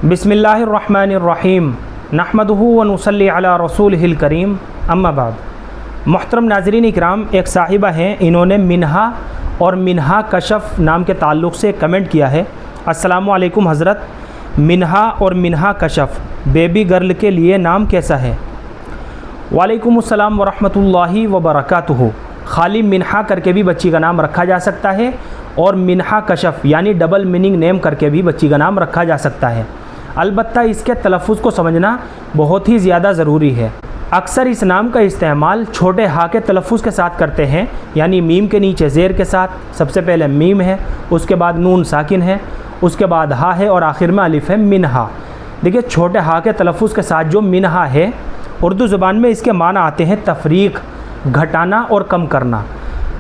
बिस्मिल्लाहिर्रहमानिर्रहीम नहमदुहु व नुसल्ली अला रसूलिहिल करीम अम्मा बाद। मोहतरम नाज़रीन इकराम, एक साहिबा हैं, इन्होंने मिन्हा और मिन्हा कशफ़ नाम के ताल्लुक़ से कमेंट किया है। अस्सलामु अलैकुम हज़रत, मिन्हा और मिन्हा कशफ़ बेबी गर्ल के लिए नाम कैसा है? वालेकुम अस्सलाम व रहमतुल्लाहि व बरकातुहू। खाली मिन्हा करके भी बच्ची का नाम रखा जा सकता है और मिन्हा कशफ़ यानी डबल मीनिंग नेम करके भी बच्ची का नाम रखा जा सकता है। अलबत्ता इसके तलफ़्फ़ुज़ को समझना बहुत ही ज़्यादा ज़रूरी है। अक्सर इस नाम का इस्तेमाल छोटे हा के तलफ़्फ़ुज़ के साथ करते हैं, यानी मीम के नीचे ज़ेर के साथ। सबसे पहले मीम है, उसके बाद नून साकिन है, उसके बाद हा है और आखिर में अलिफ़ है। मिन्हा, देखिए छोटे हा के तलफ़्फ़ुज़ के साथ जो मिन्हा है, उर्दू ज़ुबान में इसके माना आते हैं तफ़रीक़, घटाना और कम करना।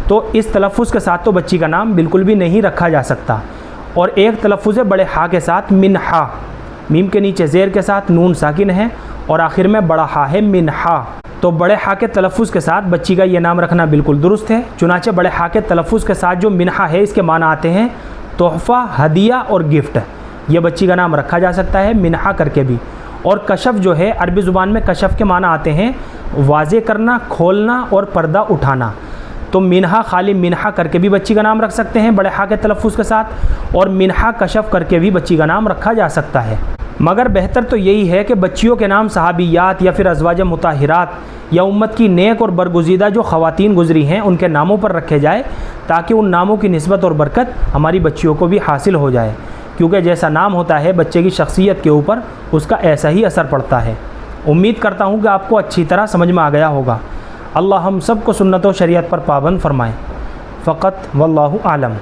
तो इस तलफ़्फ़ुज़ के साथ तो बच्ची का नाम बिल्कुल भी नहीं रखा जा सकता। और एक तलफ़्फ़ुज़ है बड़े हा के साथ मिन्हा, मीम के नीचे ज़ेर के साथ नून साकिन है और आखिर में बड़ा हा है मिन्हा। तो बड़े हा के तलफ़्फ़ुज़ के साथ बच्ची का ये नाम रखना बिल्कुल दुरुस्त है। चुनाचे बड़े हा के तलफ़्फ़ुज़ के साथ जो मिन्हा है, इसके माना आते हैं तोहफ़ा, हदिया और गिफ्ट। ये बच्ची का नाम रखा जा सकता है मिन्हा करके भी। और कशफ़ जो है, अरबी ज़ुबान में कशफ़ के माना आते हैं वाज़े करना, खोलना और पर्दा उठाना। तो मिन्हा खाली मिन्हा करके भी बच्ची का नाम रख सकते हैं बड़े हा के तलफ़्फ़ुज़ के साथ, और मिन्हा कशफ़ करके भी बच्ची का नाम रखा जा सकता है। मगर बेहतर तो यही है कि बच्चियों के नाम सहाबियात या फिर अज़वाज मुताहिरात या उम्मत की नेक और बरगुज़ीदा जो ख़वातीन गुज़री हैं, उनके नामों पर रखे जाए, ताकि उन नामों की निस्बत और बरकत हमारी बच्चियों को भी हासिल हो जाए। क्योंकि जैसा नाम होता है बच्चे की शख्सियत के ऊपर, उसका ऐसा ही असर पड़ता है। उम्मीद करता हूँ कि आपको अच्छी तरह समझ में आ गया होगा। अल्लाह हम सब को सुन्नत व शरीयत पर पाबंद फ़रमाए। फ़क़त वल्लाहु आलम।